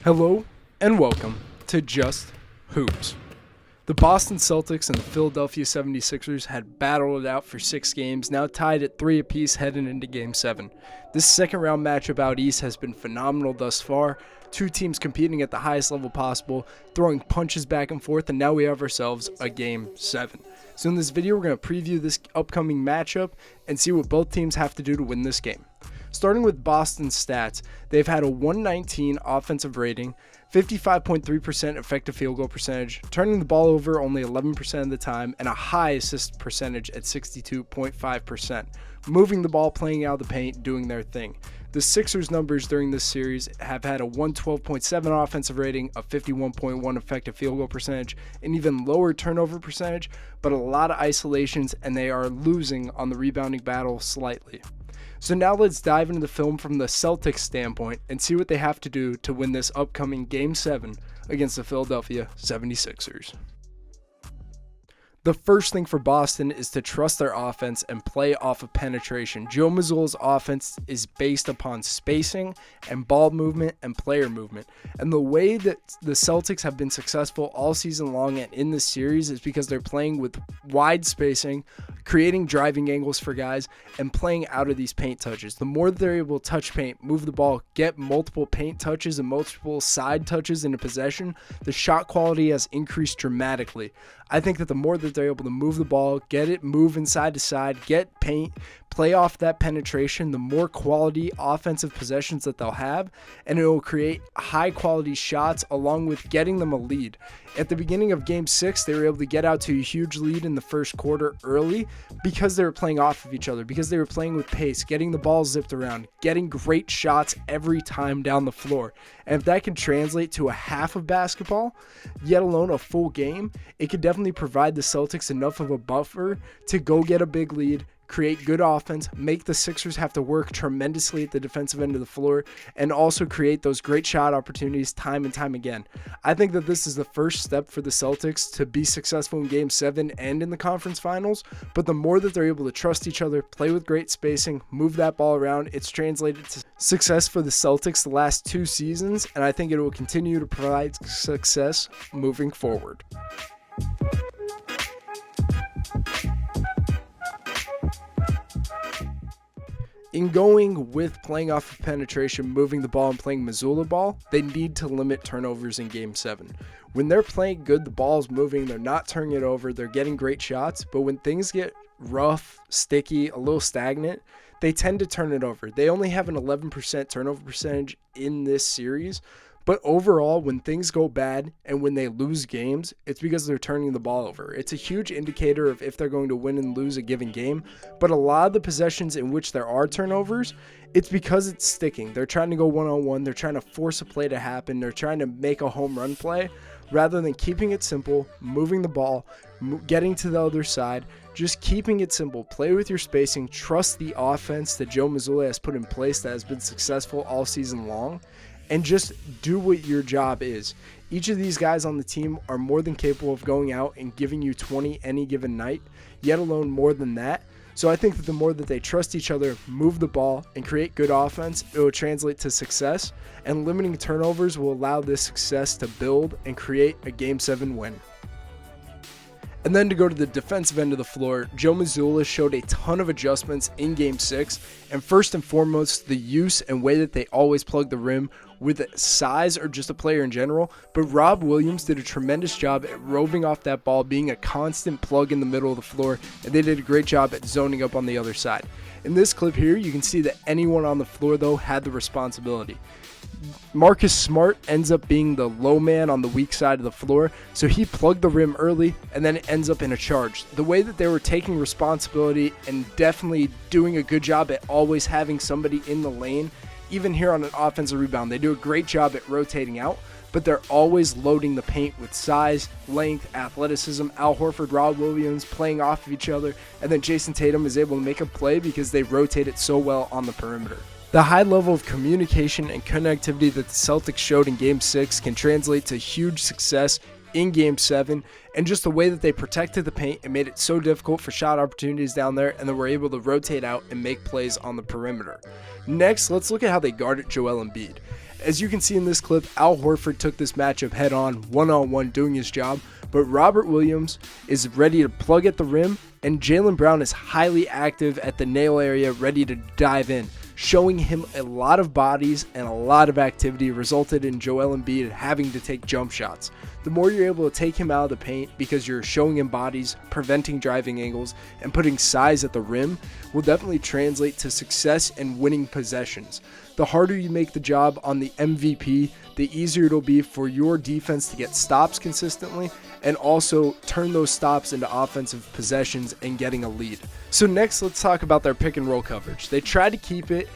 Hello and welcome to Just Hoops. The Boston Celtics and the Philadelphia 76ers had battled it out for 6 games, now tied at 3 apiece heading into Game 7. This second round matchup out east has been phenomenal thus far. Two teams competing at the highest level possible, throwing punches back and forth, and now we have ourselves a Game 7. So in this video, we're going to preview this upcoming matchup and see what both teams have to do to win this game. Starting with Boston's stats, they've had a 119 offensive rating, 55.3% effective field goal percentage, turning the ball over only 11% of the time, and a high assist percentage at 62.5%. Moving the ball, playing out of the paint, doing their thing. The Sixers' numbers during this series have had a 112.7 offensive rating, a 51.1 effective field goal percentage, an even lower turnover percentage, but a lot of isolations, and they are losing on the rebounding battle slightly. So now let's dive into the film from the Celtics standpoint and see what they have to do to win this upcoming Game 7 against the Philadelphia 76ers. The first thing for Boston is to trust their offense and play off of penetration. Joe Mazzulla's offense is based upon spacing and ball movement and player movement. And the way that the Celtics have been successful all season long and in this series is because they're playing with wide spacing, creating driving angles for guys, and playing out of these paint touches. The more that they're able to touch paint, move the ball, get multiple paint touches and multiple side touches into possession, the shot quality has increased dramatically. I think that the more that they're able to move the ball, get it moving side to side, get paint, play off that penetration, the more quality offensive possessions that they'll have, and it will create high quality shots along with getting them a lead. At the beginning of Game 6, they were able to get out to a huge lead in the first quarter early because they were playing off of each other, because they were playing with pace, getting the ball zipped around, getting great shots every time down the floor. And if that can translate to a half of basketball, yet alone a full game, it could definitely provide the Celtics enough of a buffer to go get a big lead, create good offense, make the Sixers have to work tremendously at the defensive end of the floor, and also create those great shot opportunities time and time again. I think that this is the first step for the Celtics to be successful in Game 7 and in the conference finals, but the more that they're able to trust each other, play with great spacing, move that ball around, it's translated to success for the Celtics the last 2 seasons, and I think it will continue to provide success moving forward. In going with playing off of penetration, moving the ball, and playing Mazzulla ball, they need to limit turnovers in Game 7. When they're playing good, the ball's moving, they're not turning it over, they're getting great shots, but when things get rough, sticky, a little stagnant, they tend to turn it over. They only have an 11% turnover percentage in this series, but overall, when things go bad and when they lose games, it's because they're turning the ball over. It's a huge indicator of if they're going to win and lose a given game, but a lot of the possessions in which there are turnovers, it's because it's sticking. They're trying to go one-on-one, they're trying to force a play to happen, they're trying to make a home run play, rather than keeping it simple, moving the ball, getting to the other side, just keeping it simple. Play with your spacing, trust the offense that Joe Mazzulla has put in place that has been successful all season long, and just do what your job is. Each of these guys on the team are more than capable of going out and giving you 20 any given night, yet alone more than that. So I think that the more that they trust each other, move the ball, and create good offense, it will translate to success, and limiting turnovers will allow this success to build and create a Game 7 win. And then to go to the defensive end of the floor, Joe Mazzulla showed a ton of adjustments in Game 6, and first and foremost, the use and way that they always plug the rim with size or just a player in general, but Rob Williams did a tremendous job at roving off that ball, being a constant plug in the middle of the floor, and they did a great job at zoning up on the other side. In this clip here, you can see that anyone on the floor, though, had the responsibility. Marcus Smart ends up being the low man on the weak side of the floor, so he plugged the rim early and then it ends up in a charge. The way that they were taking responsibility and definitely doing a good job at always having somebody in the lane, even here on an offensive rebound, they do a great job at rotating out, but they're always loading the paint with size, length, athleticism. Al Horford, Rob Williams playing off of each other, and then Jason Tatum is able to make a play because they rotate it so well on the perimeter. The high level of communication and connectivity that the Celtics showed in Game 6 can translate to huge success in Game 7, and just the way that they protected the paint and made it so difficult for shot opportunities down there, and then were able to rotate out and make plays on the perimeter. Next, let's look at how they guarded Joel Embiid. As you can see in this clip, Al Horford took this matchup head on, one-on-one, doing his job, but Robert Williams is ready to plug at the rim, and Jaylen Brown is highly active at the nail area, ready to dive in. Showing him a lot of bodies and a lot of activity resulted in Joel Embiid having to take jump shots. The more you're able to take him out of the paint because you're showing him bodies, preventing driving angles, and putting size at the rim will definitely translate to success and winning possessions. The harder you make the job on the MVP, the easier it'll be for your defense to get stops consistently and also turn those stops into offensive possessions and getting a lead. So next, let's talk about their pick and roll coverage. They tried to keep it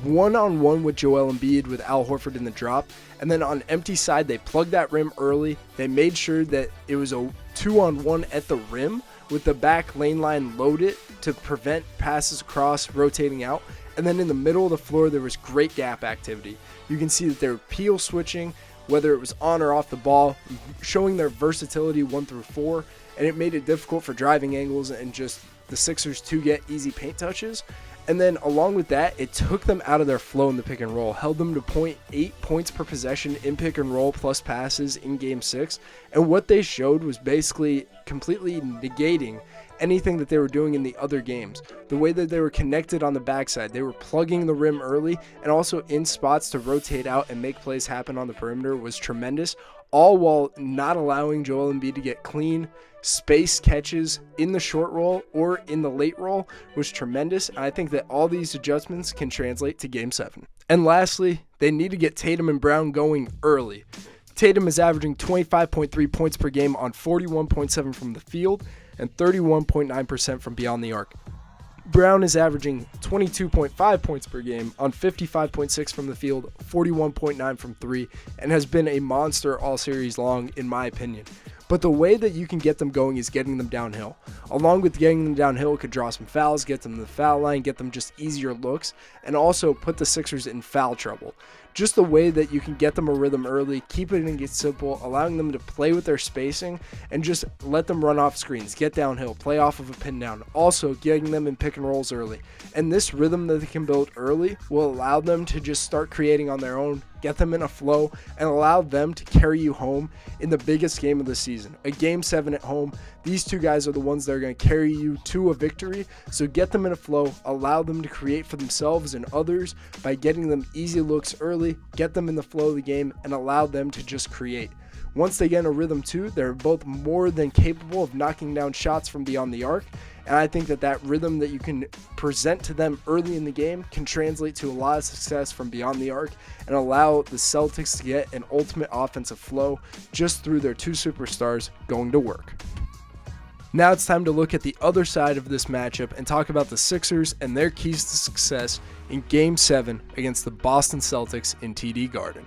one-on-one with Joel Embiid with Al Horford in the drop, and then on empty side, they plugged that rim early. They made sure that it was a 2-on-1 at the rim with the back lane line loaded to prevent passes across, rotating out. And then in the middle of the floor, there was great gap activity. You can see that they were peel switching, whether it was on or off the ball, showing their versatility 1 through 4, and it made it difficult for driving angles and just the Sixers to get easy paint touches. And then along with that, it took them out of their flow in the pick and roll, held them to 0.8 points per possession in pick and roll plus passes in Game 6. And what they showed was basically completely negating anything that they were doing in the other games. The way that they were connected on the backside, they were plugging the rim early and also in spots to rotate out and make plays happen on the perimeter was tremendous, all while not allowing Joel Embiid to get clean, space catches in the short roll or in the late roll was tremendous. And I think that all these adjustments can translate to Game 7. And lastly, they need to get Tatum and Brown going early. Tatum is averaging 25.3 points per game on 41.7 from the field and 31.9% from beyond the arc. Brown is averaging 22.5 points per game on 55.6 from the field, 41.9 from 3, and has been a monster all series long, in my opinion. But the way that you can get them going is getting them downhill. Along with getting them downhill, it could draw some fouls, get them to the foul line, get them just easier looks, and also put the Sixers in foul trouble. Just the way that you can get them a rhythm early, keep it and get simple, allowing them to play with their spacing, and just let them run off screens, get downhill, play off of a pin down. Also, getting them in pick and rolls early. And this rhythm that they can build early will allow them to just start creating on their own, get them in a flow, and allow them to carry you home in the biggest game of the season. A Game 7 at home. These two guys are the ones that are going to carry you to a victory. So get them in a flow, allow them to create for themselves and others by getting them easy looks early, get them in the flow of the game, and allow them to just create. Once they get in a rhythm too, they're both more than capable of knocking down shots from beyond the arc. And I think that that rhythm that you can present to them early in the game can translate to a lot of success from beyond the arc and allow the Celtics to get an ultimate offensive flow just through their two superstars going to work. Now it's time to look at the other side of this matchup and talk about the Sixers and their keys to success in Game 7 against the Boston Celtics in TD Garden.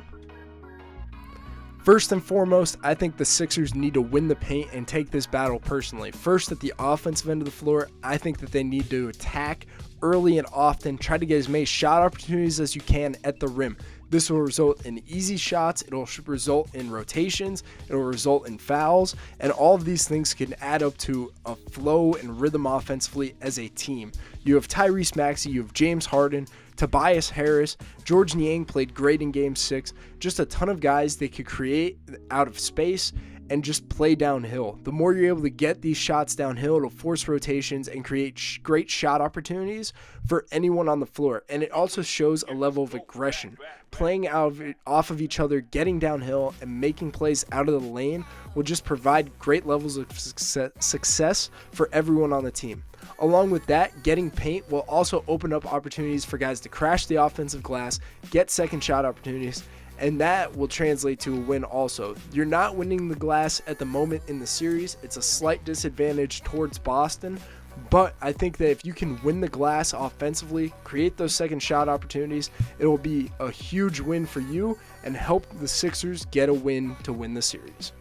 First and foremost, I think the Sixers need to win the paint and take this battle personally. First, at the offensive end of the floor, I think that they need to attack early and often, try to get as many shot opportunities as you can at the rim. This will result in easy shots, it'll result in rotations, it'll result in fouls, and all of these things can add up to a flow and rhythm offensively as a team. You have Tyrese Maxey, you have James Harden, Tobias Harris, George Niang played great in Game 6, just a ton of guys that could create out of space and just play downhill. The more you're able to get these shots downhill, it'll force rotations and create great shot opportunities for anyone on the floor. And it also shows a level of aggression. Playing off of each other, getting downhill, and making plays out of the lane will just provide great levels of success for everyone on the team. Along with that, getting paint will also open up opportunities for guys to crash the offensive glass, get second shot opportunities, and that will translate to a win also. You're not winning the glass at the moment in the series. It's a slight disadvantage towards Boston, but I think that if you can win the glass offensively, create those second shot opportunities, it will be a huge win for you and help the Sixers get a win to win the series.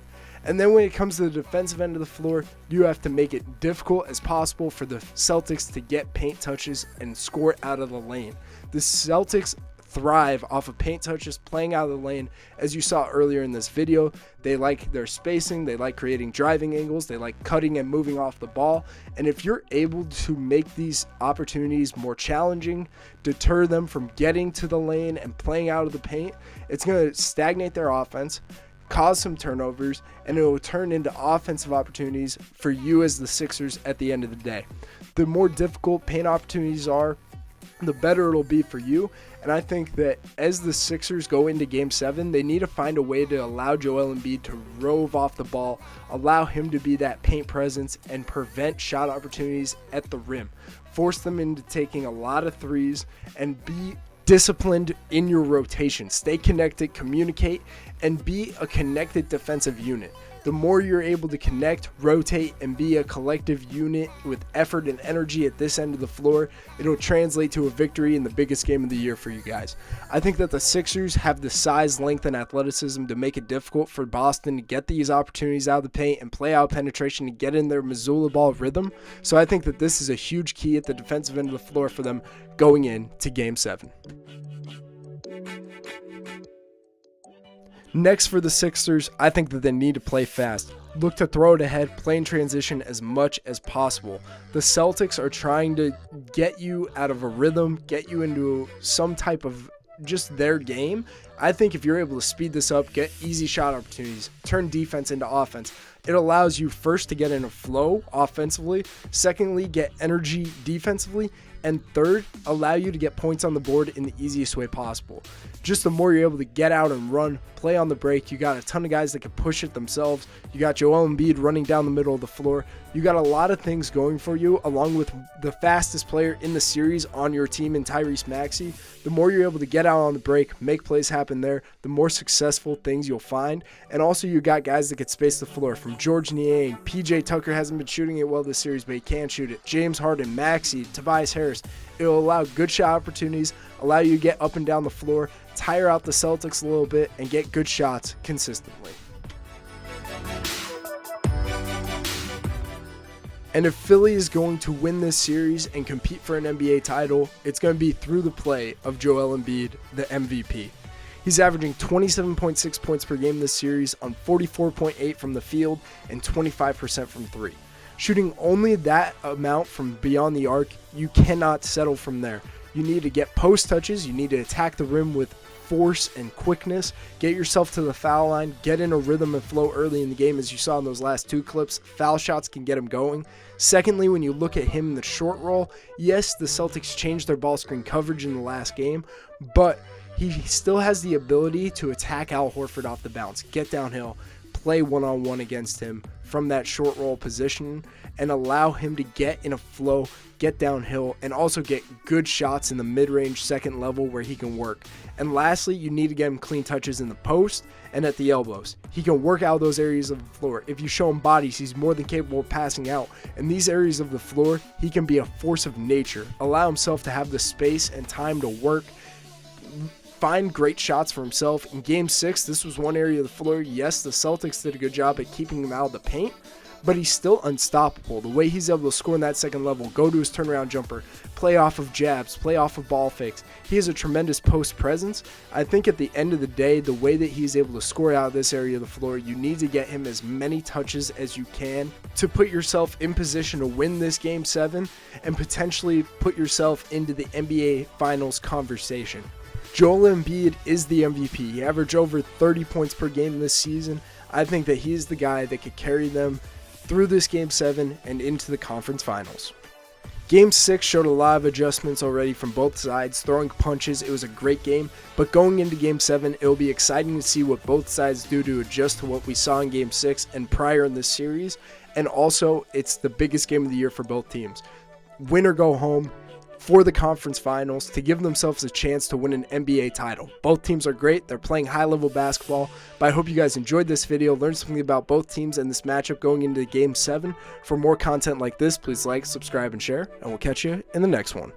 And then when it comes to the defensive end of the floor, you have to make it difficult as possible for the Celtics to get paint touches and score out of the lane. The Celtics thrive off of paint touches, playing out of the lane. As you saw earlier in this video, they like their spacing, they like creating driving angles, they like cutting and moving off the ball. And if you're able to make these opportunities more challenging, deter them from getting to the lane and playing out of the paint, it's going to stagnate their offense, cause some turnovers, and it will turn into offensive opportunities for you as the Sixers at the end of the day. The more difficult paint opportunities are, the better it'll be for you. And I think that as the Sixers go into Game 7, they need to find a way to allow Joel Embiid to rove off the ball, allow him to be that paint presence, and prevent shot opportunities at the rim. Force them into taking a lot of threes and be disciplined in your rotation. Stay connected, communicate, and be a connected defensive unit. The more you're able to connect, rotate, and be a collective unit with effort and energy at this end of the floor, it'll translate to a victory in the biggest game of the year for you guys. I think that the Sixers have the size, length, and athleticism to make it difficult for Boston to get these opportunities out of the paint and play out penetration to get in their Missoula ball rhythm. So I think that this is a huge key at the defensive end of the floor for them going into Game 7. Next for the Sixers, I think that they need to play fast. Look to throw it ahead, play in transition as much as possible. The Celtics are trying to get you out of a rhythm, get you into some type of just their game. I think if you're able to speed this up, get easy shot opportunities, turn defense into offense, it allows you first to get in a flow offensively, secondly, get energy defensively, and third, allow you to get points on the board in the easiest way possible. Just the more you're able to get out and run, play on the break, you got a ton of guys that can push it themselves. You got Joel Embiid running down the middle of the floor. You got a lot of things going for you, along with the fastest player in the series on your team in Tyrese Maxey. The more you're able to get out on the break, make plays happen there, the more successful things you'll find. And also you got guys that can space the floor, from George Niang. PJ Tucker hasn't been shooting it well this series, but he can shoot it. James Harden, Maxey, Tobias Harris. It will allow good shot opportunities, allow you to get up and down the floor, tire out the Celtics a little bit, and get good shots consistently. And if Philly is going to win this series and compete for an NBA title, it's going to be through the play of Joel Embiid, the MVP. He's averaging 27.6 points per game this series on 44.8 from the field and 25% from three. Shooting only that amount from beyond the arc, you cannot settle from there. You need to get post touches, you need to attack the rim with force and quickness, get yourself to the foul line, get in a rhythm and flow early in the game. As you saw in those last two clips, foul shots can get him going. Secondly, when you look at him in the short roll, yes, the Celtics changed their ball screen coverage in the last game, but he still has the ability to attack Al Horford off the bounce, get downhill, play one-on-one against him from that short roll position, and allow him to get in a flow, get downhill, and also get good shots in the mid-range second level where he can work. And lastly, you need to get him clean touches in the post and at the elbows. He can work out those areas of the floor. If you show him bodies, he's more than capable of passing out. In these areas of the floor, he can be a force of nature, allow himself to have the space and time to work, find great shots for himself. In Game 6, this was one area of the floor. Yes, the Celtics did a good job at keeping him out of the paint, but he's still unstoppable. The way he's able to score in that second level, go to his turnaround jumper, play off of jabs, play off of ball fakes. He has a tremendous post presence. I think at the end of the day, the way that he's able to score out of this area of the floor, you need to get him as many touches as you can to put yourself in position to win this Game 7 and potentially put yourself into the NBA Finals conversation. Joel Embiid is the MVP. He averaged over 30 points per game this season. I think that he's the guy that could carry them through this Game 7 and into the conference finals. Game 6 showed a lot of adjustments already from both sides, throwing punches. It was a great game, but going into Game 7, it will be exciting to see what both sides do to adjust to what we saw in Game 6 and prior in this series. And also, it's the biggest game of the year for both teams. Win or go home for the conference finals to give themselves a chance to win an NBA title. Both teams are great. They're playing high-level basketball, but I hope you guys enjoyed this video, learned something about both teams and this matchup going into Game 7. For more content like this, please like, subscribe, and share, and we'll catch you in the next one.